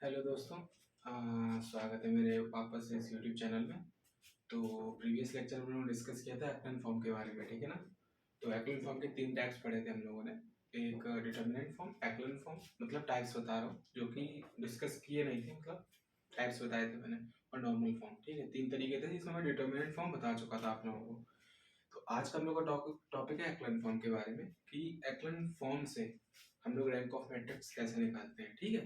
Hello दोस्तों। स्वागत है मेरे वापस से इस यूट्यूब चैनल में। तो प्रीवियस लेक्चर में हम लोगों ने डिस्कस किया था एक्लन फॉर्म के बारे में, ठीक है ना। तो एक्लन फॉर्म के 3 टाइप्स पढ़े थे हम लोगों ने। एक डिटर्मिनेंट फॉर्म, एक्लन फॉर्म, मतलब टाइप्स बता रहा हूँ जो कि डिस्कस किए नहीं थे, मतलब टाइप्स बताए थे मैंने। और नॉर्मल फॉर्म, ठीक है। 3 तरीके थे जिसमें मैं डिटर्मिनेंट फॉर्म बता चुका था आप लोगों को। तो आज का हम लोग का टॉपिक है एक्लन फॉर्म के बारे में, कि एक्लन फॉर्म से हम लोग रैंक ऑफ मैट्रिक्स कैसे निकालते हैं, ठीक है।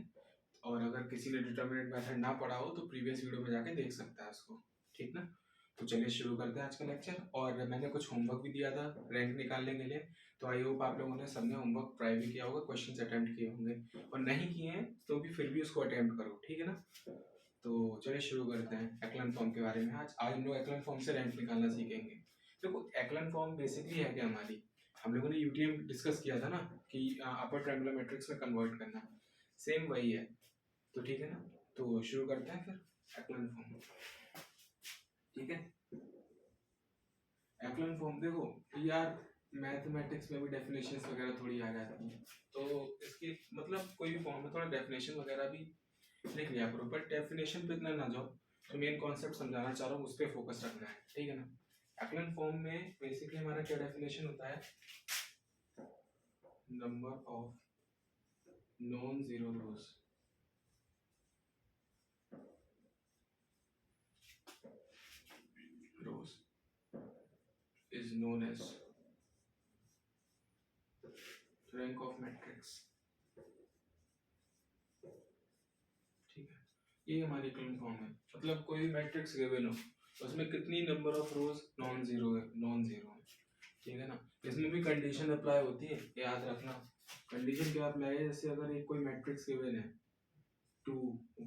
और अगर किसी ने डिटर्मिनेंट मेथड ना पढ़ा हो तो प्रीवियस वीडियो में जाके देख सकता है उसको, ठीक ना। तो चलिए शुरू करते हैं आज का लेक्चर। और मैंने कुछ होमवर्क भी दिया था रैंक निकालने के लिए, तो आई होप आप लोगों ने सबने होमवर्क ट्राई भी किया होगा, क्वेश्चंस अटेम्प्ट किए होंगे। और नहीं किए हैं तो भी फिर भी उसको अटेम्प्ट करो, ठीक है ना। तो चलिए शुरू करते हैं एक्लन फॉर्म के बारे में। आज आज हम लोग एक्लन फॉर्म से रैंक निकालना सीखेंगे। देखो एक्लन फॉर्म बेसिकली है क्या हमारी, हम लोगों ने यूटीएम डिस्कस किया था ना, कि अपर ट्रायंगुलर मैट्रिक्स में कन्वर्ट करना, सेम वही है। तो ठीक है ना। तो शुरू करते हैं फिर एक्लन फॉर्म, ठीक है। एक्लन फॉर्म देखो यार, मैथमेटिक्स में भी डेफिनेशंस वगैरह थोड़ी आ जाती हैं, तो इसकी मतलब कोई भी फॉर्म में थोड़ा डेफिनेशन वगैरह भी लिख लिया करो, बट डेफिनेशन पे इतना ना जाओ। तो मेन कॉन्सेप्ट समझाना चाह रहा हूँ, उस पर फोकस रखना है, ठीक है ना। एक्लन फॉर्म में बेसिकली हमारा क्या डेफिनेशन होता है, number of non zero rows rows is known as rank of matrix, ठीक है। ये हमारी एक्लन फॉर्म है, मतलब कोई भी मैट्रिक्स गिवन हो उसमें कितनी number of rose non zero है, ठीक है ना। इसमें भी कंडीशन अप्लाई होती है, याद रखना। कंडीशन क्या अप्लाई है, जैसे अगर एक कोई मैट्रिक्स गिवन है 2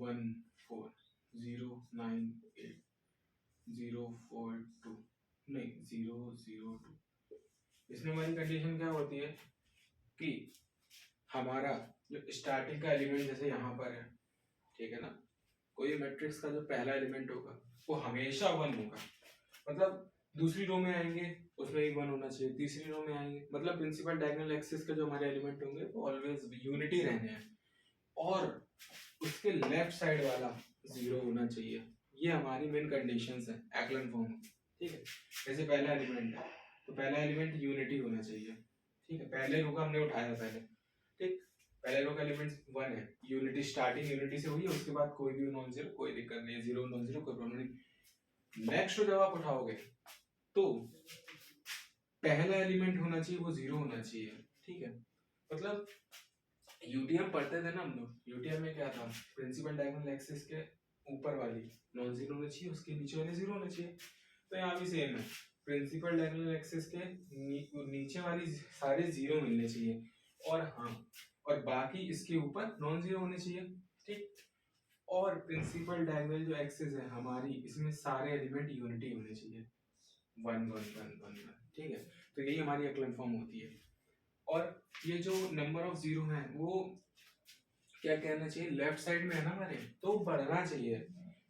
1 4 0 9 8 0 4 2, नहीं 0 0 2, इसमें हमारी कंडीशन क्या होती है कि हमारा जो स्टार्टिंग का एलिमेंट जैसे यहाँ पर है, ठीक है ना। कोई मैट्रिक्स का जो पहला एलिमेंट होगा वो हमेशा 1 होगा, मतलब दूसरी रो में आएंगे उसमें भी 1 होना चाहिए, तीसरी रो में आएंगे, मतलब प्रिंसिपल डायगोनल एक्सिस के जो हमारे एलिमेंट होंगे वो ऑलवेज यूनिटी रहने हैं। और उसके लेफ्ट साइड वाला 0 होना चाहिए। ये हमारी मेन कंडीशंस है एक्लन फॉर्म, ठीक है। जैसे पहला एलिमेंट है तो पहला एलिमेंट यूनिटी होना चाहिए, ठीक है। पहले रो का हमने उठाया पहले, ठीक। पहले रो का एलिमेंट 1 है, यूनिटी स्टार्टिंग यूनिटी से हुई है, उसके बाद कोई भी नॉन जीरो, कोई दिक्कत नहीं है, 0 नॉन जीरो कोई प्रॉब्लम नहीं। नेक्स्ट जब आप उठाओगे तो पहला एलिमेंट होना चाहिए वो 0 होना चाहिए, ठीक है। मतलब यूटीएम पढ़ते थे ना हम लोग, यूटीएम में क्या था, प्रिंसिपल डायगोनल एक्सिस के ऊपर वाली नॉन जीरो होना चाहिए, उसके नीचे वाले 0 होना चाहिए। तो यहाँ भी सेम है, प्रिंसिपल डायगोनल एक्सिस के नीचे वाली सारे 0 मिलने चाहिए, और हाँ, और बाकी इसके ऊपर नॉन जीरो होने चाहिए, ठीक। और प्रिंसिपल डायगोनल जो एक्सिस है हमारी, इसमें सारे एलिमेंट यूनिटी होने चाहिए, 1 1 1 1 1, ठीक है। तो यही हमारी एक्लन फॉर्म होती है। और ये जो नंबर ऑफ 0 है वो क्या कहना चाहिए, लेफ्ट साइड में है ना हमारे, तो बढ़ना चाहिए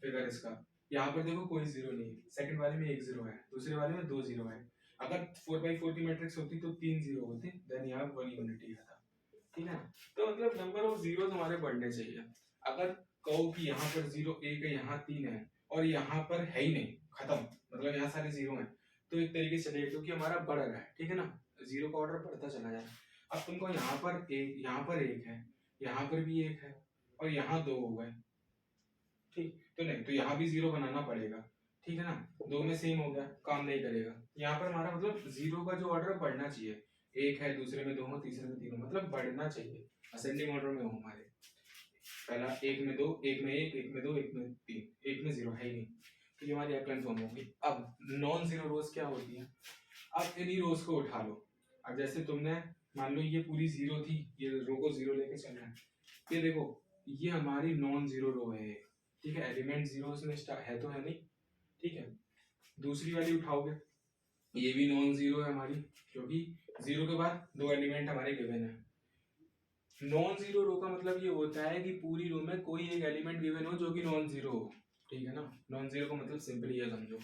फिगर इसका। यहाँ पर देखो कोई 0 नहीं है, सेकंड वाले में 1 0 है, दूसरे वाले में 2 0 है। अगर 4x4 की मैट्रिक्स होती तो 3 0 होते, देन यहाँ 1 यूनिटी आता, ठीक है। तो मतलब नंबर ऑफ जीरोस हमारे बढ़ने चाहिए। अगर कहो कि यहाँ पर 0 1 है, यहाँ 3 है, और यहाँ पर है ही नहीं, खत्म, मतलब यहाँ सारे 0 हैं, तो एक तरीके से चलिए, क्योंकि हमारा बढ़ रहा है, ठीक है ना, 0 का ऑर्डर बढ़ता चला जाए। अब तुमको यहाँ पर एक, यहाँ पर 1 है, यहाँ पर भी 1 है, और यहाँ 2 हो गए, ठीक। तो नहीं, तो यहाँ भी 0 बनाना पड़ेगा, ठीक है ना। 2 में सेम हो गया, काम नहीं करेगा। यहाँ पर हमारा मतलब 0 का जो ऑर्डर बढ़ना चाहिए, 1 है, दूसरे में 2 हो, तीसरे में 3 हो, मतलब बढ़ना चाहिए, असेंडिंग ऑर्डर में हो हमारे। पहला 1 में 2, 1 में 1, 1 में 2, 1 में 3, 1 में 0 है ही नहीं, तो ये हमारी एक्लन फॉर्म होगी। अब नॉन जीरो रोज क्या होती है, अब इन्हीं रोज को उठा लो। अब जैसे तुमने मान लो ये पूरी 0 थी, ये रो को 0 लेके चलना है, ये देखो ये हमारी नॉन जीरो रो है, ठीक है। एलिमेंट 0 में है तो है नहीं, ठीक है। दूसरी वाली उठाओगे, ये भी नॉन जीरो है हमारी, क्योंकि 0 के बाद 2 एलिमेंट हमारे गिवन है। नॉन जीरो रो का मतलब ये होता है कि पूरी रो में कोई एक एलिमेंट गिवन हो जो कि नॉन जीरो हो, ठीक है ना। नॉन जीरो का मतलब सिंपली ये समझो।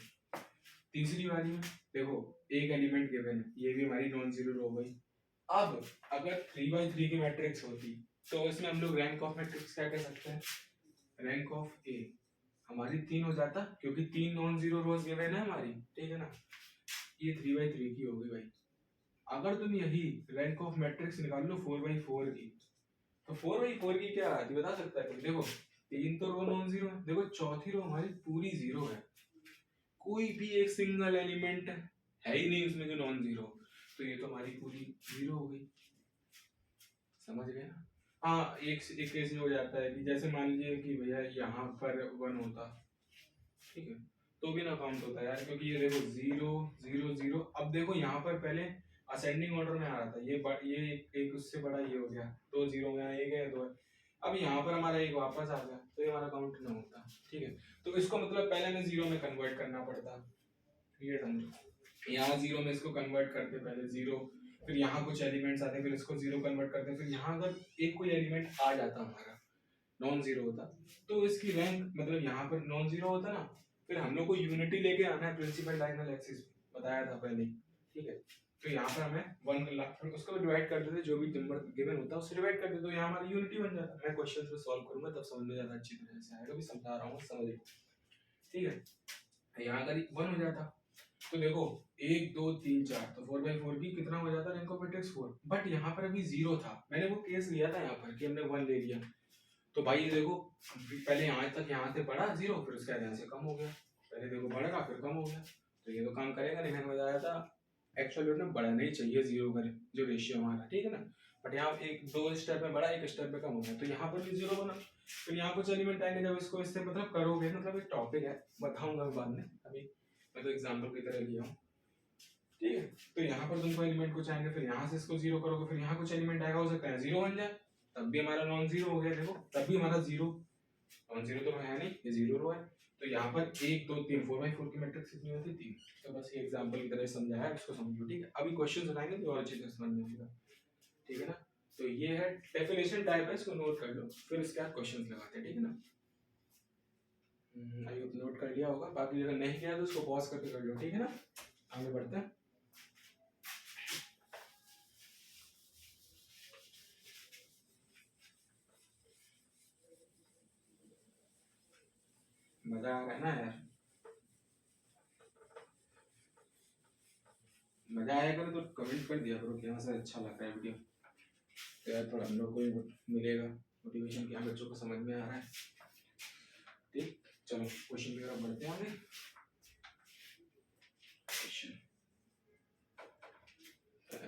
तीसरी वाली में देखो एक एलिमेंट गिवन है, ये भी हमारी नॉन जीरो रो हो गई। अब अगर 3 by 3 की मैट्रिक्स होती तो इसमें हम लोग रैंक ऑफ मैट्रिक्स क्या कह सकते हैं, रैंक ऑफ ए हमारी 3 हो जाता, क्योंकि 3 नॉन जीरो रोज गिवन है हमारी, ठीक है ना। ये 3/3 की होगी भाई। अगर तुम यही रैंक ऑफ मैट्रिक्स निकाल लो 4/4 की, तो 4/4 की क्या आती बता सकता है कोई? देखो 3 तो रो नॉन जीरो है, देखो चौथी रो हमारी पूरी जीरो है, कोई भी एक सिंगल एलिमेंट है ही नहीं उसमें जो नॉन जीरो, तो ये तो हमारी पूरी जीरो हो गई, समझ गए ना। हाँ एक केस में हो जाता है कि जैसे मान लीजिए कि भैया यहाँ पर 1 होता, ठीक है, तो भी ना काउंट होता है यार, क्योंकि ये देखो 0 0 0, अब देखो यहाँ पर पहले असेंडिंग ऑर्डर में आ रहा था, ये एक उससे बड़ा ये हो गया, 2 0 यहाँ एक है 2 है, अब यहाँ पर हमारा एक वापस आ गया, तो ये हमारा काउंट ना होता, ठीक है। तो इसको मतलब पहले में 0 में कन्वर्ट करना पड़ता, ये समझो, यहाँ 0 में इसको कन्वर्ट करते पहले 0, फिर यहाँ कुछ एलिमेंट्स आते फिर इसको 0 कन्वर्ट करते, फिर यहाँ अगर एक कोई एलिमेंट आ जाता हमारा नॉन जीरो होता, तो इसकी रैंक मतलब यहाँ पर नॉन जीरो होता ना, फिर हम लोग को यूनिटी लेके आना है प्रिंसिपल डायगोनल एक्सिस, बताया था पहले, ठीक है। तो यहाँ पर हमें 1 उसको डिवाइड कर देते, जो भी नंबर गिवन होता है उससे डिवाइड कर देते, तो यहाँ हमारा यूनिटी बन जाता। मैं क्वेश्चन को सॉल्व करूंगा तब समझ में ज्यादा अच्छी तरह से आएगा, भी समझा रहा हूँ समझ, ठीक है। यहाँ अगर 1 हो जाता, तो देखो 1 2 3 4, तो 4/4 की कितना हो जाता रैंक ऑफ मैट्रिक्स 4, बट यहाँ पर अभी 0 था, मैंने वो केस लिया था यहाँ पर कि हमने 1 ले लिया, तो भाई ये देखो पहले यहाँ तक यहाँ से बढ़ा 0, फिर उसके बाद यहाँ से कम हो गया, पहले देखो बढ़ेगा फिर कम हो गया, तो ये तो काम करेगा नहीं, मैंने बताया था एक्चुअली में बढ़ना ही चाहिए 0 का जो रेशियो हमारा, ठीक है ना। बट यहाँ एक 2 स्टेप में बढ़ा, 1 स्टेप में कम हो गया, तो यहाँ पर भी 0 बना, फिर यहाँ कुछ एलिमेंट आएंगे, जब इसको इससे मतलब करोगे, मतलब एक टॉपिक है बताऊंगा बाद में, अभी मैं तो एग्जाम्पल की तरह लिया हूँ, ठीक है। तो यहाँ पर तुमको एलिमेंट कुछ आएंगे, फिर यहाँ से इसको 0 करोगे, फिर यहाँ कुछ एलिमेंट आएगा, हो सकता है 0 बन जाए, तब भी हमारा नॉन जीरो हो गया, देखो तब भी हमारा 0 नॉन जीरो तो है नहीं, ये 0 रो है। तो यहाँ पर 1 2 3 4/4 की मैट्रिक्स कितनी होती है 3, तो बस ये एग्जांपल की तरह समझाया, इसको समझो, ठीक है। अभी क्वेश्चन बनाएंगे तो और अच्छे से समझ में आएगा, ठीक है ना। तो ये है डेफिनेशन टाइप है, इसको नोट कर लो, फिर इसके बाद क्वेश्चंस लगाते हैं, ठीक है ना। आई होप नोट कर लिया होगा, बाकी अगर नहीं किया तो उसको पॉज करके कर लो, ठीक है ना। आगे बढ़ते हैं। मजा आ रहा है ना यार, मजा आया करो तो कमेंट कर दिया करो कि हाँ सर अच्छा लग रहा है वीडियो, तो यार थोड़ा हम लोग को भी मिलेगा मोटिवेशन कि हाँ बच्चों को समझ में आ रहा है, ठीक। चलो क्वेश्चन की तरफ बढ़ते हैं आगे।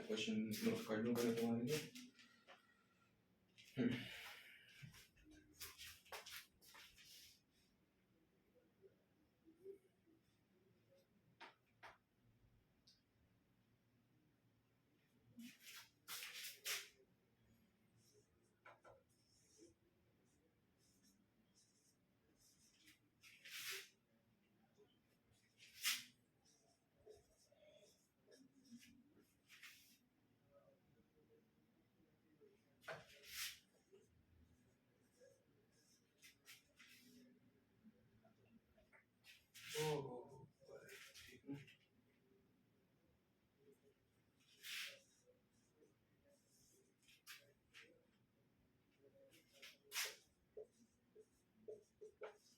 क्वेश्चन नोट कर लूँ पहले तुम्हारे लिए।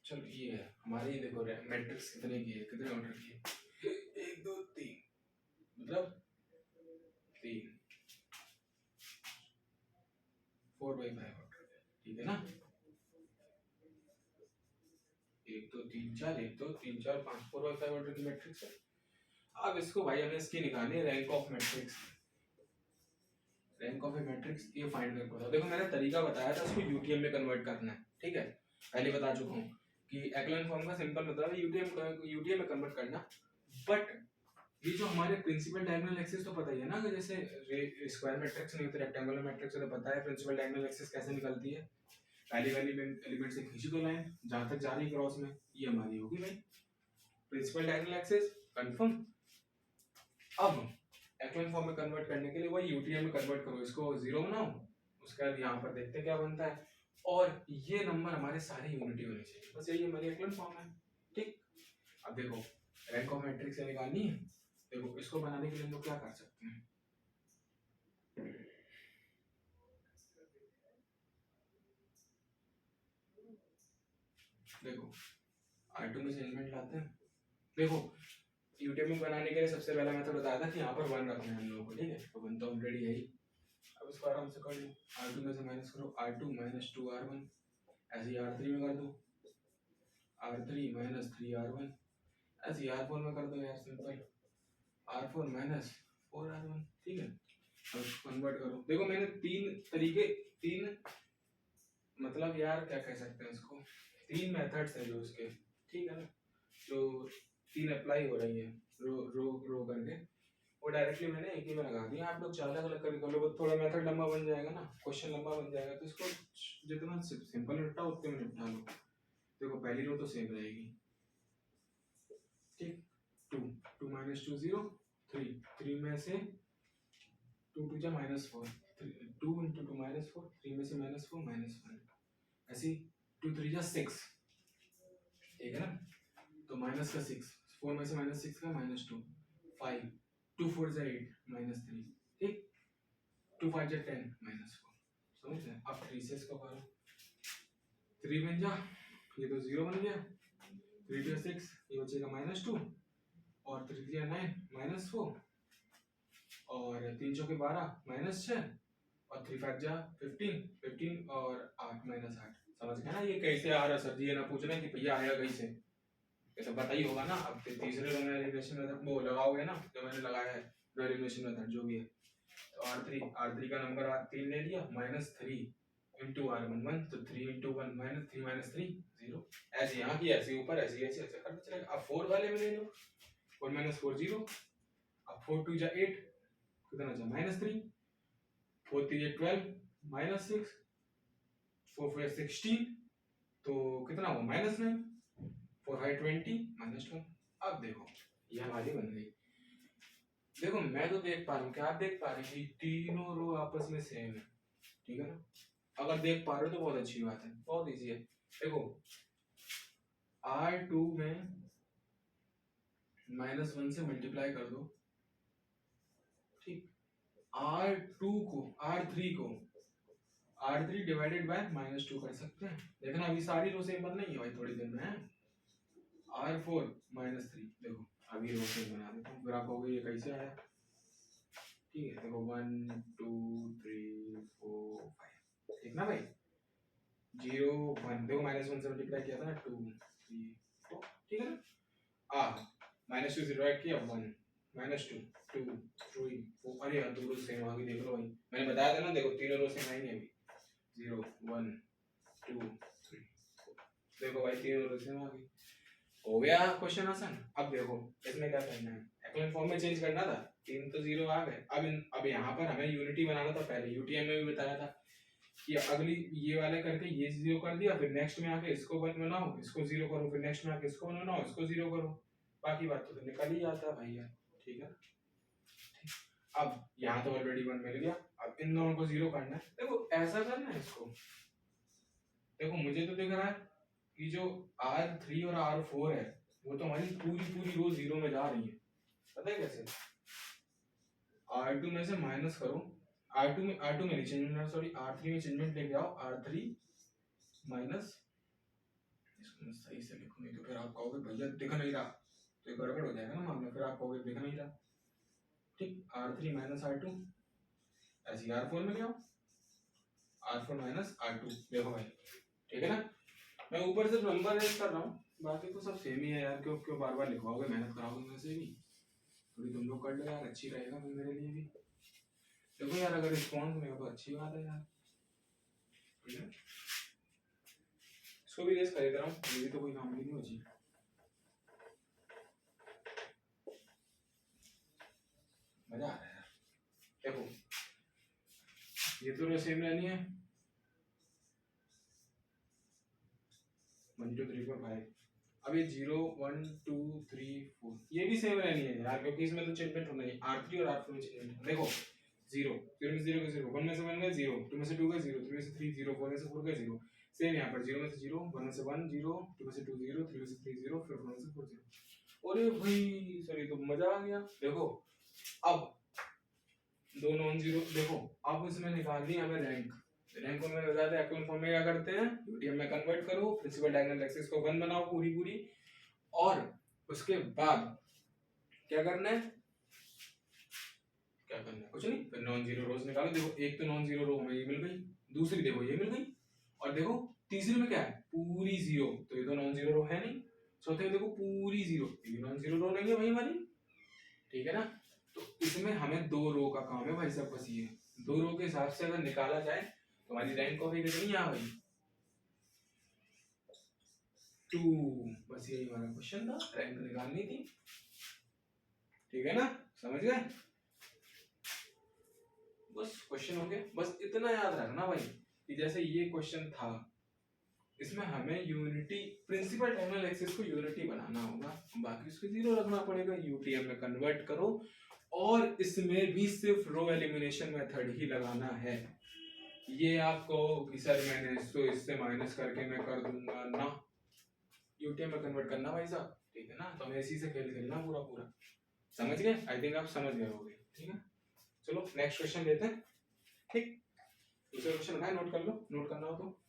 चलो ये है हमारी, देखो मैट्रिक्स कितने की है, कितने ऑर्डर की है, 1 2 3, मतलब 3 4/5 ऑर्डर, ठीक है ना। 1 2 3 4 1 2 3 4 5 4/5 ऑर्डर की मैट्रिक्स है। अब इसको भाई हमें इसकी निकालनी है rank of matrix, rank of A matrix ये फाइंड करके बताओ। देखो मैंने तरीका बताया था, इसको यूटीएम में कन्वर्ट करना है, ठीक है, पहले बता चुका हूँ कि एक्लन फॉर्म का सिंपल मतलब है यूटीएम में कन्वर्ट करना। बट ये जो हमारे प्रिंसिपल डायगोनल एक्सिस तो पता ही है ना, कि जैसे स्क्वायर मैट्रिक्स नहीं होती रेक्टेंगुलर मैट्रिक्स तो पता है प्रिंसिपल डायगोनल एक्सिस कैसे निकलती है, पहली वाली एलिमेंट से खींची दो लाइन जहां तक जा रही क्रॉस में, ये हमारी होगी भाई प्रिंसिपल डायगोनल एक्सिस, कंफर्म। अब एक्लन फॉर्म में कन्वर्ट करने के लिए वही यूटीएम में कन्वर्ट करो, इसको 0 बनाओ, उसके बाद यहाँ पर देखते क्या बनता है, और ये नंबर हमारे सारे यूनिटी होने चाहिए, बस यही हमारी एक्लन फॉर्म है, ठीक। अब देखो रैंक ऑफ मैट्रिक्स निकालनी है, देखो इसको बनाने के लिए हम लोग क्या कर सकते हैं, देखो R2 में से एलिमेंट लाते हैं। देखो यूटेबल बनाने के लिए सबसे पहला मेथड बताया था कि यहाँ पर 1 रखना है हम लोगों को, ठीक है, तो 1 तो ऑलरेडी है ही। अब इसको आराम से कर लो, R2 में से माइनस करो, R2 माइनस 2R1, ऐसे ही R3 में कर दो, R3 माइनस 3R1, ऐसे ही R4 में कर दो यार, सिंपल, R4 माइनस 4R1, ठीक है। अब इसको कन्वर्ट करो। देखो मैंने तीन मतलब यार क्या कह सकते हैं इसको, 3 मेथड्स हैं जो उसके, ठीक है ना, जो 3 अप्लाई हो रही है रो करके, वो डायरेक्टली मैंने एक ही में लगा दिया। आप लोग 4 अलग करके कर लो, थोड़ा मेथड लंबा बन जाएगा ना, क्वेश्चन लंबा बन जाएगा, तो इसको जितना सिंपल निपटा उतने में निपटा लो। देखो पहली रो तो सेम रहेगी, ठीक, 2 माइनस 2 0, 3 में से 2 2 जा माइनस 4, 2 इंटू 2 माइनस 4, 3 में से माइनस 4 माइनस 1, ऐसे 2 3 जा 6, ठीक है ना, तो माइनस का 6, 4 में से माइनस 6 का माइनस 2, 5, 2 4 जा 8 माइनस 3, ठीक, 2 5 जा 10 माइनस 4, समझ गए। अब 3 से इसको करो, 3 बन जा, ये तो 0 बन गया, 3 2 6, ये बचेगा माइनस 2, और 3 3 9 माइनस 4, और 3 चौके 12 माइनस 6, और 3 5 जा 15 और 8 माइनस 8, समझ गए ना। ये कैसे आ रहा सर जी, ये ना पूछना कि भैया आया कैसे, ये तो पता ही होगा ना। अब तीसरे रो में एलिमिनेशन मेथड वो लगाओगे ना, जो मैंने लगाया है एलिमिनेशन मेथड जो भी है, तो R3 का नंबर 3 ले लिया, माइनस 3 इंटू R1 1, तो 3 इंटू 1 माइनस 3 0, ऐसे यहाँ की ऐसे ऊपर ऐसे ऐसे ऐसे करते चलेगा। अब 4 वाले में ले लो, 4 माइनस 4 0, अब 4 2 जा 8, कितना जा माइनस 3, 4 3 जा 12 माइनस 6, 4 4 16, तो कितना हुआ माइनस 9, 4 5 20 माइनस 12। अब देखो ये हमारी बन गई। देखो मैं तो देख पा रहा हूँ, क्या आप देख पा रहे हैं कि तीनों रो आपस में सेम है, ठीक है ना। अगर देख पा रहे हो तो बहुत अच्छी बात है, बहुत इजी है। देखो R2 में माइनस 1 से मल्टीप्लाई कर दो, ठीक, R3 डिवाइडेड बाय माइनस 2 कर सकते हैं। देखना अभी सारी रो सेम बन नहीं है भाई, थोड़ी देर में है। R4 माइनस 3, देखो अभी रो सेम बना देता हूँ, फिर आप कहोगे ये कैसे आया, ठीक है। देखो 1 2 3 4 5, ठीक ना भाई, 0 1, देखो माइनस 1 से मल्टीप्लाई किया था ना, 2 3 4, ठीक है ना। माइनस 2 से डिवाइड किया 1, माइनस 2 2 3 4, अरे यार दो रो सेम आ गई, देख लो भाई, मैंने बताया था ना, देखो तीनों रो सेम आएंगे अभी, 0 1 2 3 4, देखो भाई तीनों रो सेम आ गई, हो गया क्वेश्चन आसान। अब देखो इसमें क्या करना है, एक्लन फॉर्म में चेंज करना था, 3 तो 0 आ गए। अब यहाँ पर हमें यूनिटी बनाना था, पहले यूटीएम में भी बताया था कि अगली ये वाले करके ये 0 कर दिया, फिर नेक्स्ट में आके इसको बनाओ, इसको 0 करो, फिर नेक्स्ट में आके इसको बनाओ, इसको 0 करो, बाकी बात तो निकल ही जाता है भैया, ठीक है। अब यहाँ तो ऑलरेडी 1 मिल गया, अब इन दोनों को 0 करना है। देखो ऐसा करना है इसको, देखो मुझे तो दिख रहा है कि जो R3 और R4 है वो तो हमारी पूरी रो 0 में जा रही है, पता है कैसे। R2 में से माइनस करो, R2 में नहीं चेंजमेंट, सॉरी R3 में चेंजमेंट लेके आओ, R3 माइनस, इसको मैं सही से लिखूं नहीं तो फिर आप कहोगे भैया दिख नहीं रहा, तो ये गड़बड़ हो जाएगा ना मामला, फिर आप कहोगे दिख नहीं रहा, ठीक। R3 माइनस R2, ऐसे R4 में ले आओ, R4 माइनस R2, देखो भाई, ठीक है ना। मैं ऊपर सिर्फ नंबर ऐड कर रहा हूँ, बाकी तो सब सेम ही है यार, क्यों क्यों बार बार लिखवाओगे, मेहनत कराओगे मेरे से भी, थोड़ी तुम लोग कर लो यार, अच्छी रहेगा फिर मेरे लिए भी। देखो यार अगर रिस्पॉन्स मिलेगा तो अच्छी बात है यार, ठीक है। इसको भी रेस खरीद रहा हूँ, ये भी तो कोई काम नहीं होची, मजा आ रहा है यार। देखो ये तो रो सेम रहनी है, 1 2 3 4 5, अब ये 0 1 2 3 4 ये भी सेम रहनी है यार, क्योंकि इसमें तो चेंजमेंट होना है, R3 और R4 में चेंजमेंट। देखो 0 0 में से 0 का 0, 1 में से 1 का 0, 2 में से 2 का 0, 3 में से 3 0, 4 में से 4 का 0, सेम यहाँ पर 0 में से 0, 1 में से 1 0, 2 में से 2 0, 3 में से 3 0, फिर 4 में से 4 0। अरे भाई सॉरी, तो मजा आ गया। देखो अब दो नॉन जीरो, देखो अब इसमें निकालनी है हमें रैंक, रैंक को मैंने बता दिया एक्लैन फॉर्म में क्या करते हैं, यूटीएम में कन्वर्ट करो, प्रिंसिपल डायगोनल एक्सिस को 1 बनाओ पूरी और उसके बाद क्या करना है, कुछ नहीं, फिर नॉन जीरो रोज निकालो। देखो एक तो नॉन जीरो रो हमें ये मिल गई, दूसरी देखो ये मिल गई, और देखो तीसरी में क्या है, पूरी जीरो, तो ये तो नॉन जीरो रो है नहीं। चौथे में देखो पूरी जीरो, ये नॉन जीरो रो नहीं है भाई हमारी, ठीक है ना। तो इसमें हमें 2 रो का काम है भाई साहब, बस ये 2 रो के हिसाब से अगर निकाला जाए तो हमारी रैंक कॉपी कितनी है भाई, 2। बस यही हमारा क्वेश्चन था, रैंक निकालनी थी, ठीक है ना, समझ गए। बस क्वेश्चन हो गया, बस इतना याद रखना भाई कि जैसे ये क्वेश्चन था, इसमें हमें यूनिटी प्रिंसिपल डायगोनल एक्सिस को यूनिटी बनाना होगा, बाकी उसको जीरो रखना पड़ेगा, यूटीएम में कन्वर्ट करो, और इसमें भी सिर्फ रो एलिमिनेशन मेथड ही लगाना है। ये आपको कि सर मैंने इसको इससे माइनस करके मैं कर दूंगा ना, यूटीएम में कन्वर्ट करना भाई साहब, ठीक है ना। तो हमें इसी से खेल खेलना पूरा, समझ गए, आई थिंक आप समझ गए होंगे, ठीक है। चलो नेक्स्ट क्वेश्चन लेते हैं, ठीक। दूसरा क्वेश्चन है, नोट कर लो, नोट करना हो तो।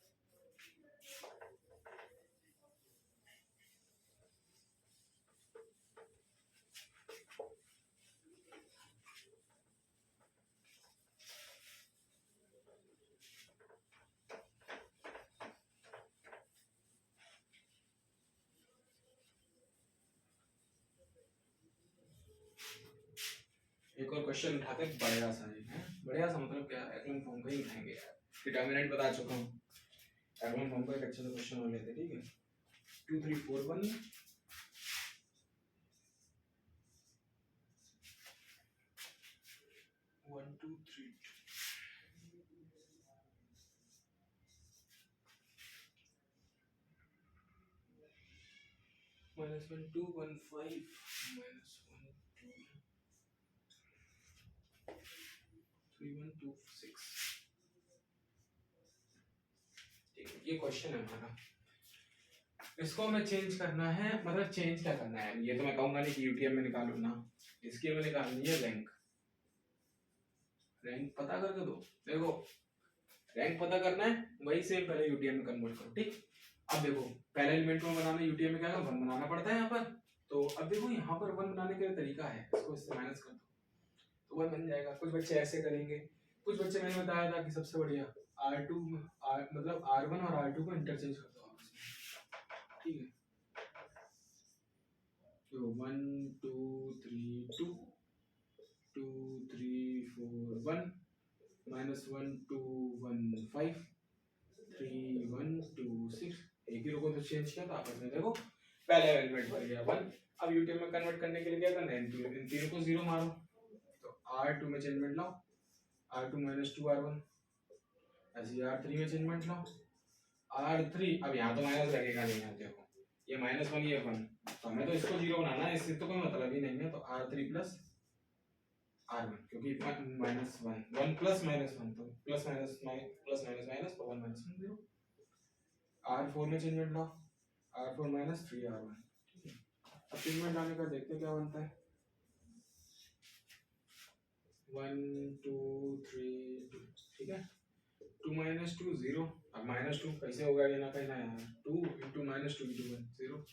एक और क्वेश्चन उठाते हैं, बढ़िया सा है, बढ़िया सा मतलब क्या, एक्लैन फॉर्म का ही उठाएंगे यार, डिटरमिनेंट बता चुका हूँ, एक्लैन फॉर्म का एक अच्छा सा क्वेश्चन और लेते हैं, ठीक है। 2 3 4 1 1 2 3 -1 2 1 5 -1 2 3 1 2 6, ठीक है। ये क्वेश्चन है हमारा, इसको हमें चेंज करना है, मतलब चेंज क्या करना है, ये तो मैं कहूंगा नहीं कि यूटीएम में निकालो ना, इसकी हमें निकालनी है रैंक। रैंक पता करके दो, देखो रैंक पता करना है, वही सेम पहले यूटीएम में कन्वर्ट करो, ठीक। अब देखो पहले एलिमेंट को बनाना यूटीएम में क्या है, 1 बनाना पड़ता है यहाँ पर, तो अब देखो यहाँ पर 1 बनाने का तरीका है, इसको इससे माइनस कर दो तो 1 बन जाएगा। कुछ बच्चे ऐसे करेंगे, कुछ बच्चे मैंने बताया था कि सबसे बढ़िया R2 मतलब R1 और R2 को इंटरचेंज कर दो आपस में, ठीक है। तो 1 2 3 2 2 3 4 1 -1 2 1 5 3 1 2 6, एक ही रो को तो चेंज किया था आपस में, देखो पहले एलिमेंट बन गया 1। अब यूटीएम में कन्वर्ट करने के लिए क्या करना है, इन तीनों को 0 मारो, तो R2 में चेंजमेंट लाओ, R2 -2 R1, ऐसे R3 में चेंजमेंट लाओ, R3, अब यहाँ तो माइनस लगेगा नहीं, यहाँ देखो ये -1 ये 1, तो हमें तो इसको 0 बनाना है, इससे तो कोई मतलब ही नहीं है, तो R3 + R1, क्योंकि 1 -1 1 प्लस -1 तो plus minus plus minus minus, तो 1 -1 0। R4 में चेंजमेंट लाओ, R4 -3 R1, ठीक है। अब चेंजमेंट लाने का देखते क्या बनता है, 1 2 3 2, ठीक है। 2 -2 0, अब -2 कैसे होगा, ये ना कहना यार, 2 × -2 × 1 0।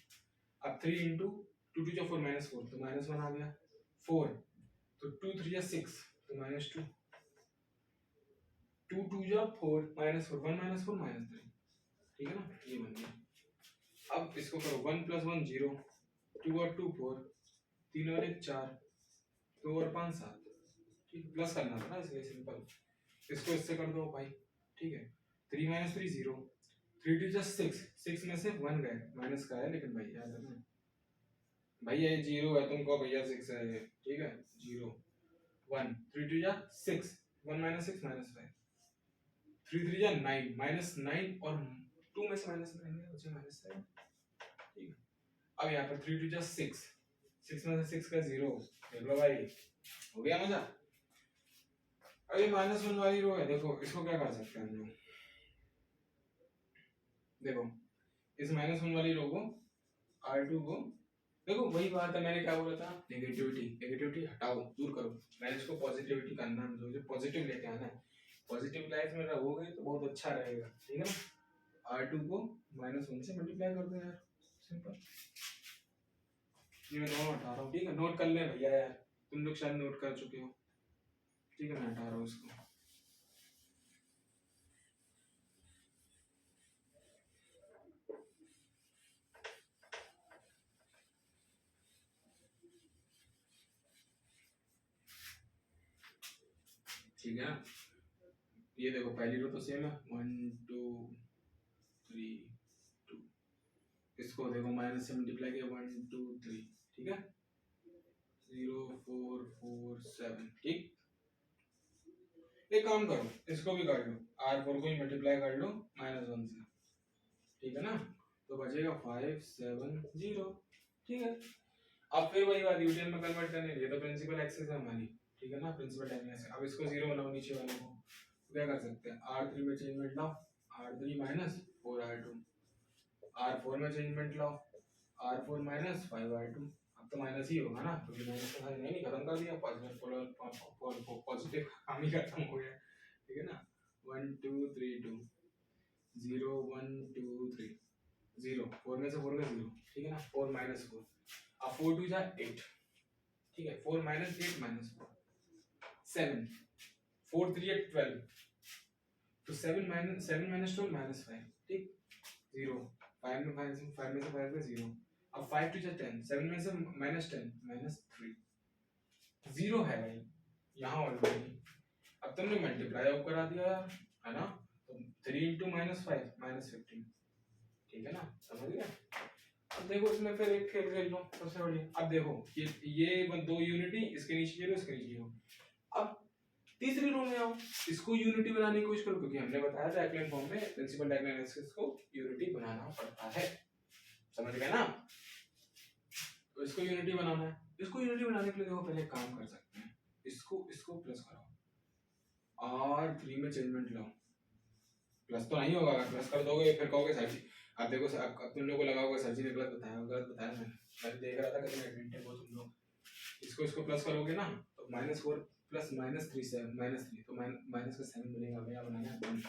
अब 3 × 2 2 4 -4, तो -1 आ गया, 4 तो 2 3 6, तो -2, 2 2 4 -4 1 -4 -3, ठीक है ना, ये बन गया। अब इसको करो 1 + 1 0, 2 और 2 4, 3 और 1 4, 2 और 5 7, ठीक, प्लस करना था ना इसलिए सिंपल, इसको इससे कर दो भाई, ठीक है। 3 - 3 0, 3 2 6, 6 में से 1 गए, माइनस का है लेकिन भाई याद रखना, भैया ये 0 है, तुम कहो भैया 6 है ये, ठीक है, 0 1, 3 2 6, 1 - 6 -5, 3 3 9, -9 और 2 में से -9 गया, बचे -7, ठीक है। अब यहाँ पर 3 2 6, 6 में से 6 का 0, देख लो भाई, हो गया मजा। अब ये -1 वाली रो है, देखो इसको क्या कर सकते हैं हम लोग, देखो इस -1 वाली रो को, R2 को, देखो वही बात है, मैंने क्या बोला था, नेगेटिविटी हटाओ, दूर करो, मैंने इसको पॉजिटिविटी करना है, मुझे पॉजिटिव लेके आना है, पॉजिटिव लाइफ में रहोगे तो बहुत अच्छा रहेगा, ठीक है ना। R2 को -1 से मल्टीप्लाई कर दो यार, सिंपल। ये मैं दोनों हटा रहा हूँ, ठीक है, नोट कर ले भैया यार, तुम लोग शायद नोट कर चुके हो, ठीक है, मैं हटा रहा हूँ इसको। ठीक है ना, ये देखो पहली रो तो सेम है, 1 2 3 2, इसको देखो माइनस से मल्टीप्लाई किया 1 2 3, ठीक है, 0 4 4 7, ठीक। एक काम करो, इसको भी कर लो, R4 को ही मल्टीप्लाई कर लो -1 से, ठीक है ना, तो बचेगा 5 7 0, ठीक है। अब फिर वही बात, यूटीएल में कन्वर्ट करने के लिए तो प्रिंसिपल एक्सेस है हमारी, ठीक है ना, प्रिंसिपल टाइम एक्सेस। अब इसको 0 बनाओ नीचे वाले को, तो क्या कर सकते हैं, R3 में चेंजमेंट लाओ, R3 माइनस 4R2, R4 में चेंजमेंट लाओ, R4 माइनस 5R2। अब तो माइनस ही होगा ना, क्योंकि माइनस का साइन नहीं खत्म कर दिया, पॉजिटिव काम ही खत्म हो गया, ठीक है ना। 1 2 3 2 0 1 2 3 0, 4 में से 4 का 0, ठीक है ना, 4 माइनस 4, अब 4 2 जा 8, ठीक है, 4 माइनस 8 माइनस 4 7, 4 3 8 12, तो 7 माइनस 12 माइनस 5, ठीक, 0, 5 में 5 में से 5 का 0, अब 5 2 जा 10, 7 में से माइनस 10 माइनस 3, 0 है भाई यहाँ ऑलरेडी। अब तुमने मल्टीप्लाई ऑफ करा दिया है ना, तो 3 इंटू माइनस 5 माइनस 15, ठीक है ना, समझ गया। अब देखो इसमें फिर एक खेल खेल लो सबसे बढ़िया। अब देखो ये दो यूनिटी, इसके नीचे जीरो, इसके नीचे जीरो। अब तीसरी रो में आओ, इसको यूनिटी बनाने की कोशिश करो, क्योंकि हमने बताया था एक्लेन फॉर्म में प्रिंसिपल डायगोनल एक्सिस को यूनिटी बनाना पड़ता है, समझ गए ना। तो इसको यूनिटी बनाना है, इसको यूनिटी बनाने के लिए देखो पहले काम कर सकते हैं, इसको प्लस कराओ, R3 में चेंजमेंट लाओ, प्लस तो नहीं होगा, अगर प्लस कर दोगे फिर कहोगे सर जी। अब देखो अब तुम लोग को लगा होगा सर जी ने गलत बताया मैं देख रहा था कितने एडमिटेड हो तुम लोग। इसको प्लस करोगे ना तो -4 प्लस -3 7 -3, तो माइनस का 7 मिलेगा, भैया बनाना है 1।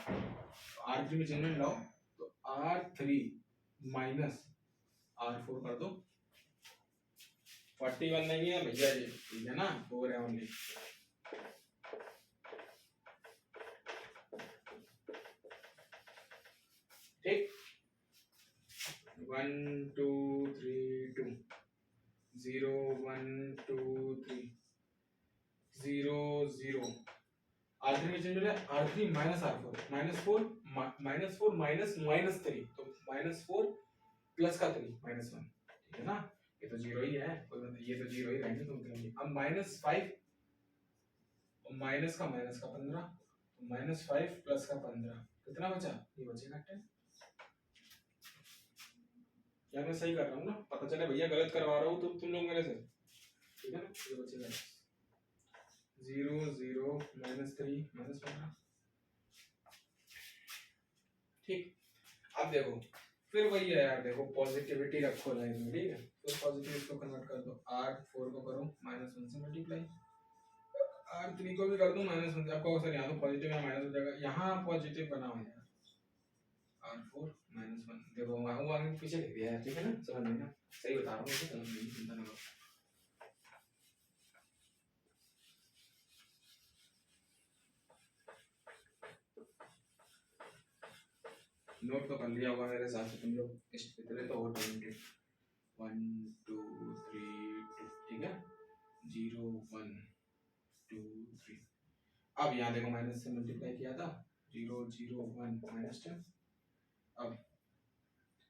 R3 में चेंजमेंट लाओ, तो R3 माइनस R4 कर दो, 41 नहीं है भैया जी, ठीक है ना, 4 है ओनली। ठीक, 1 2 3 2 0 1 2 3 0 0, R3 में चेंज हो जाए, R3 माइनस R4 -4 -3, तो -4 प्लस का 3 -1, ठीक है ना, ये तो जीरो ही है, कोई मतलब ये तो जीरो ही रहेंगे तुम कहेंगे। अब -5 और माइनस का 15, तो -5 प्लस का 15 कितना बचा, ये बचेगा 10। क्या मैं सही कर रहा हूँ ना, पता चले भैया गलत करवा रहा हूँ तो तुम लोग मेरे से, ठीक है ना, ये बचेगा 0 0 -3 -15, ठीक। अब देखो फिर वही है यार, देखो पॉजिटिविटी रखो लाइन में, ठीक है, तो पॉजिटिव इसको कन्वर्ट कर दो, R4 को करो -1 से मल्टीप्लाई, R3 को भी कर दो -1 से, आपको सर यहाँ तो पॉजिटिव या माइनस हो जाएगा, यहाँ पॉजिटिव बनाओ यार, R4 -1, देखो वो आगे पीछे लिख दिया है, ठीक है ना, समझ में ना, सही बता रहा हूँ, समझ में चिंता ना करो। नोट तो कर लिया होगा मेरे हिसाब से तुम लोग, इतने तो हो टैलेंटेड। 1 2 3 2, ठीक है, 0 1 2 3। अब यहाँ देखो माइनस से मल्टीप्लाई किया था, 0 0 1 -10। अब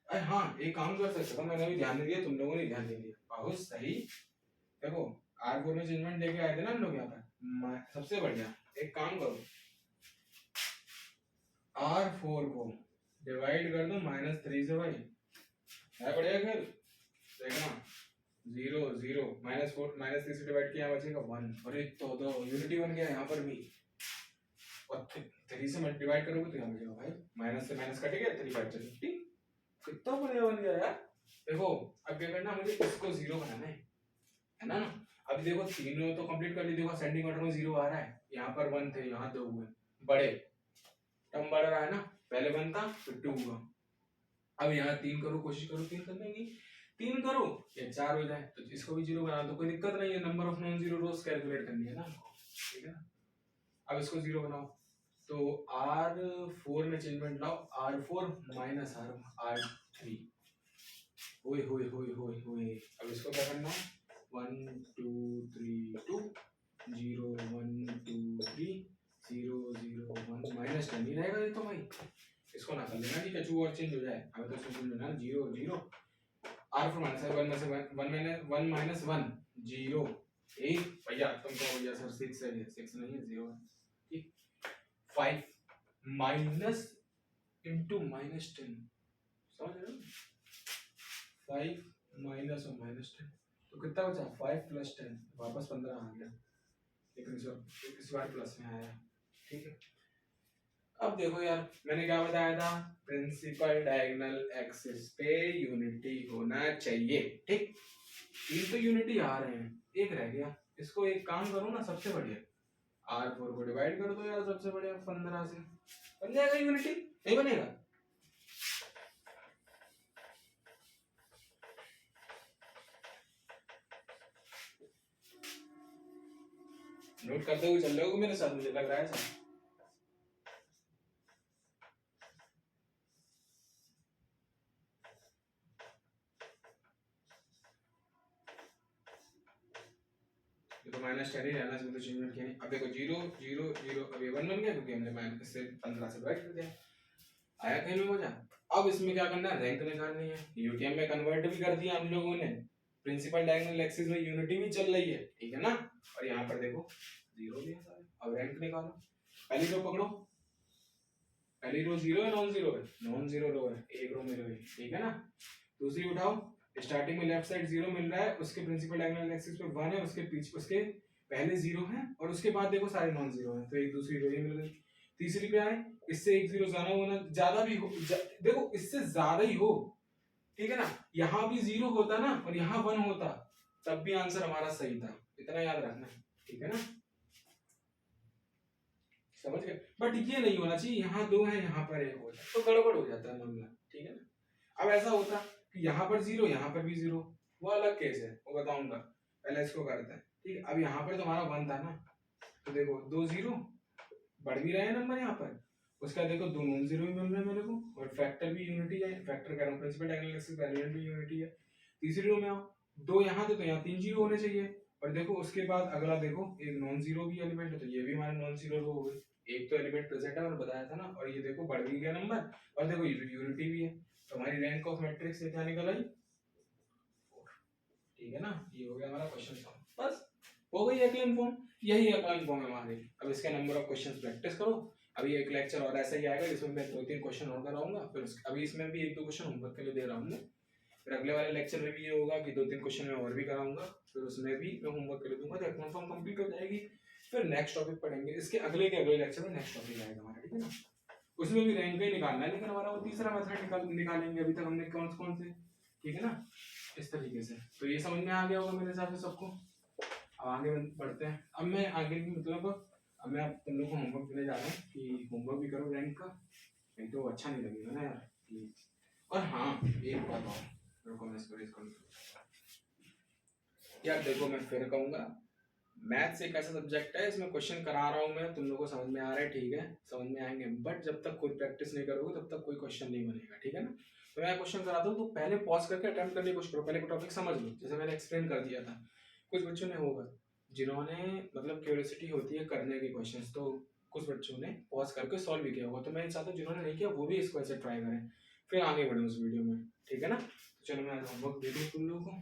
हाँ एक काम कर सकते था, मैंने भी ध्यान नहीं दिया, तुम लोगों ने ध्यान नहीं दिया, बहुत सही। देखो R4 में चेंजमेंट लेके आए थे ना हम लोग यहाँ पर, सबसे बढ़िया एक काम करो, R4 को डिवाइड कर दो -3 से, भाई है बढ़िया खेल, देखना 0 0 -4 -3 से डिवाइड किया बचेगा 1, अरे तो यूनिटी बन गया यहाँ पर भी, और 3 से डिवाइड करोगे तो यहाँ बचेगा भाई, माइनस से माइनस कटेगा, 3 5 50, कितना बढ़िया बन गया यार। देखो अब क्या करना, मुझे इसको 0 बनाना है ना। अभी देखो तीनों तो कंप्लीट कर ली, देखो असेंडिंग ऑर्डर में 0 आ रहा है, यहाँ पर 1 थे, यहाँ 2 हुए, बड़े टर्म बढ़ रहा है ना, पहले 1 था फिर 2 हुआ। अब यहाँ 3 करो, कोशिश करो 3 करने की, 3 करो या 4 हो जाए तो इसको भी 0 बना दो, कोई दिक्कत नहीं है। Number of non zero rose calculate करनी है ना हमको, ठीक है ना। अब इसको 0 बनाओ तो R4 में चेंजमेंट लाओ, R4 माइनस R3। होए होए होए होए होए। अब इसको क्या करना है, 1 2 3 2 0 1 2 3 0 0 1 माइनस 10 ही रहेगा ये तो भाई। इसको ना कर लेना कि कचू और चेंज हो जाए, हमें तो इसको चेंज होना है 0 0। R4 माइनस 1 में से 1 माइनस 1 0 8 भैया तुमको हो गया सर 6 है, 6 नहीं है 0 है, ठीक। 5 माइनस इंटू माइनस 10, समझ रहे हो, 5 माइनस और माइनस 10 तो कितना बचा, 5 प्लस 10 वापस 15 आ गया, लेकिन इस बार प्लस में आया, ठीक है। अब देखो यार मैंने क्या बताया था, प्रिंसिपल डायगोनल एक्सिस पे यूनिटी होना चाहिए, ठीक। 3 तो यूनिटी आ रहे हैं, एक रह गया, इसको एक काम करो ना, सबसे बढ़िया R4 को डिवाइड कर दो यार, सबसे बढ़िया 15 से बन जाएगा यूनिटी, नहीं बनेगा। नोट करते हुए चल रहे हो मेरे साथ, मुझे लग रहा है सर। तो माइनस 10 ही रहना, इसमें तो चेंजमेंट किया नहीं। अब देखो 0 0 0, अब ये 1 बन गया क्योंकि हमने माइनस से 15 से डिवाइड कर दिया, आया कहीं में मजा। अब इसमें क्या करना है, रैंक निकालनी है, यूटीएम में कन्वर्ट भी कर दिया हम लोगों ने, प्रिंसिपल डायगोनल एक्सिस में यूनिटी भी चल रही है, ठीक है ना। और यहाँ पर देखो 0 भी है सारे। अब रैंक निकालो, पहली रो पकड़ो, पहली रो 0 है नॉन 0 है, नॉन 0 रो है, एक रो में रो है, ठीक है ना। दूसरी उठाओ, स्टार्टिंग में लेफ्ट साइड 0 मिल रहा है, उसके प्रिंसिपल डायगोनल एक्सिस पे 1 है, उसके पीछे उसके पहले 0 है और उसके बाद देखो सारे नॉन 0 है, तो एक दूसरी रो ही मिल गई। तीसरी पे आए, इससे एक 0 ज्यादा होना, ज्यादा भी हो देखो इससे ज्यादा ही हो, ठीक है ना। यहाँ भी 0 होता ना और यहाँ 1 होता तब भी आंसर हमारा सही था, इतना याद रखना, ठीक है ना, समझ गए। बट ये नहीं होना चाहिए, यहाँ 2 है यहाँ पर 1 होता तो गड़बड़ हो जाता है मामला, ठीक है ना। अब ऐसा होता कि यहाँ पर 0 यहाँ पर भी 0, वो अलग केस है, वो बताऊंगा, पहले इसको करते हैं, ठीक है। अब यहाँ पर तो हमारा 1 था ना, तो देखो 2 0 बढ़ भी रहे हैं नंबर यहाँ पर, उसका देखो दो नॉन जीरो भी मिल रहे हैं मेरे को, और फैक्टर भी यूनिटी है, फैक्टर कर रहा हूँ प्रिंसिपल डायगोनल एक्सिस पे एलिमेंट भी यूनिटी है। तीसरी रो में आओ, 2 यहाँ थे तो यहाँ 3 जीरो होने चाहिए, और देखो उसके बाद अगला देखो एक नॉन जीरो भी एलिमेंट है, तो ये भी हमारे नॉन जीरो रो हो गए, एक तो एलिमेंट प्रेजेंट है मैंने बताया था ना, और ये देखो बढ़ भी गया नंबर, और देखो यूनिटी भी है, तो हमारी रैंक ऑफ मैट्रिक्स से क्या निकल आई, 4, ठीक है ना। ये हो गया हमारा क्वेश्चन सॉल्व, बस हो गई एक्लन फॉर्म, यही एक्लन फॉर्म है हमारी। अब इसके नंबर ऑफ क्वेश्चंस प्रैक्टिस करो, अभी एक लेक्चर और ऐसा ही आएगा जिसमें मैं 2-3 क्वेश्चन और कराऊंगा, फिर अभी इसमें भी 1-2 क्वेश्चन होमवर्क के लिए दे रहा हूँ, फिर अगले वाले लेक्चर में भी ये होगा कि 2-3 क्वेश्चन मैं और भी कराऊंगा, फिर उसमें भी मैं होमवर्क के लिए दूंगा, तो एक्लन फॉर्म कंप्लीट हो जाएगी। फिर नेक्स्ट टॉपिक पढ़ेंगे, इसके अगले के अगले लेक्चर में नेक्स्ट टॉपिक आएगा हमारा, ठीक है ना। उसमें भी रैंक ही निकालना है, लेकिन हमारा वो तीसरा मेथड निकालेंगे, अभी तक हमने कौन कौन से, ठीक है ना, इस तरीके से। तो ये समझ में आ गया होगा मेरे हिसाब से सबको। अब आगे बढ़ते हैं, अब मैं आगे की मतलब अब मैं तुम लोग को होमवर्क देने जा रहा हूँ कि होमवर्क भी करो रैंक का, नहीं तो अच्छा नहीं लगेगा ना यार, प्लीज। और हाँ एक बात और, रुको मैं इसको यार देखो, मैं फिर कहूँगा, मैथ्स एक ऐसा सब्जेक्ट है, इसमें क्वेश्चन करा रहा हूँ मैं, तुम लोगों को समझ में आ रहा है, ठीक है, समझ में आएंगे, बट जब तक कोई प्रैक्टिस नहीं करोगे तब तक कोई क्वेश्चन नहीं बनेगा, ठीक है ना। तो मैं क्वेश्चन कराता हूँ तो पहले पॉज करके अटेम्प्ट करने की कोशिश करो, पहले टॉपिक समझ लो, जैसे मैंने एक्सप्लेन कर दिया था। कुछ बच्चों ने होगा जिन्होंने मतलब क्यूरियोसिटी होती है करने के क्वेश्चंस, तो कुछ बच्चों ने पॉज करके सॉल्व भी किया होगा, तो मैं चाहता हूँ जिन्होंने नहीं किया वो भी इसको ऐसे ट्राई करें, फिर आगे बढ़े उस वीडियो में, ठीक है ना। तो चलो मैं होमवर्क दे दूँ तुम लोगों को।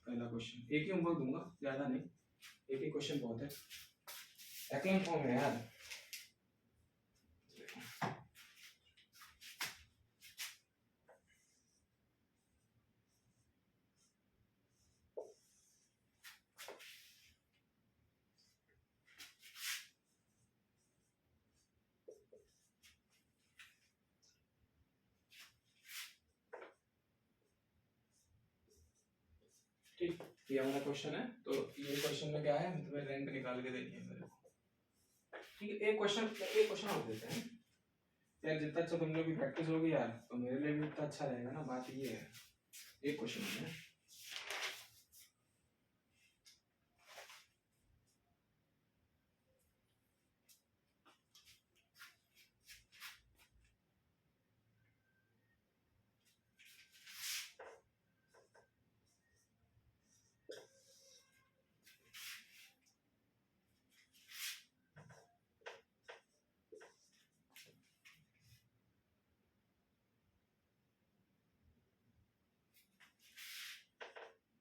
पहला क्वेश्चन एक ही होमवर्क दूंगा, ज्यादा नहीं, एक ही क्वेश्चन बहुत है, एक्लन फॉर्म है यार। ठीक, ये हमारा क्वेश्चन है, तो ये क्वेश्चन में क्या है, तुम्हें रैंक निकाल के देनी है मेरे को, ठीक है, एक क्वेश्चन और देते हैं यार, जितना अच्छा तुम लोग की प्रैक्टिस होगी यार तो मेरे लिए भी उतना अच्छा रहेगा ना, बात ये है। एक क्वेश्चन है,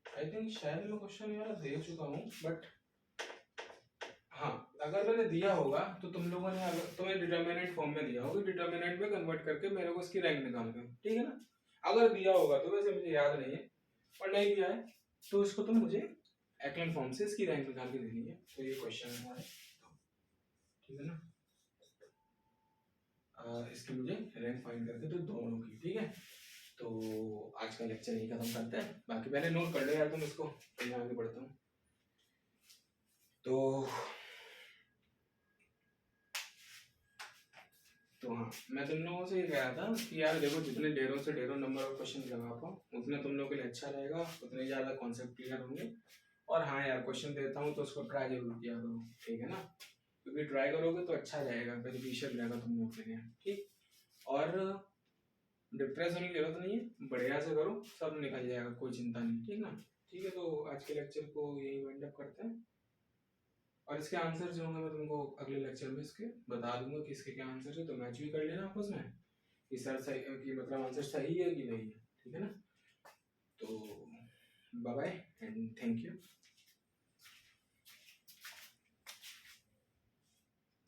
आई थिंक शायद मैं क्वेश्चन यार दे चुका हूँ, बट हाँ अगर मैंने दिया होगा तो तुम लोगों ने, अगर तुम्हें डिटर्मिनेंट फॉर्म में दिया होगा, डिटर्मिनेंट में कन्वर्ट करके मेरे को इसकी रैंक निकाल दो, ठीक है ना। अगर दिया होगा तो, वैसे मुझे याद नहीं है, और नहीं दिया है तो इसको तुम मुझे एक्लन फॉर्म से इसकी रैंक निकाल के देनी है। तो ये क्वेश्चन है हमारे, ठीक है ना। इसकी मुझे रैंक फाइंड करके तो दोनों की, ठीक है। तो आज का लेक्चर यही खत्म करते हैं, बाकी पहले नोट कर लो यार तुम इसको, तो मैं आगे बढ़ता हूँ। तो हाँ, मैं तुम लोगों से ये कह रहा था कि यार देखो, जितने ढेरों से ढेरों नंबर ऑफ क्वेश्चन लगा पाओ उतने तुम लोगों के लिए अच्छा रहेगा, उतने ज़्यादा कॉन्सेप्ट क्लियर होंगे। और हाँ यार, क्वेश्चन देता हूँ तो उसको ट्राई जरूर किया करो, ठीक है ना, क्योंकि ट्राई करोगे तो अच्छा जाएगा, बेनिफिशियल रहेगा तुम लोगों के लिए, ठीक। और डिप्रेस होने की जरूरत नहीं है, बढ़िया से करो, सब निकल जाएगा, कोई चिंता नहीं, ठीक ना। ठीक है, तो आज के लेक्चर को यही वाइंड अप करते हैं, और इसके आंसर जो होंगे मैं तुमको अगले लेक्चर में इसके बता दूंगा कि इसके क्या आंसर है, तो मैच भी कर लेना आपस में कि सर सही, कि मतलब आंसर सही है कि नहीं है, ठीक है ना। तो bye bye and thank you.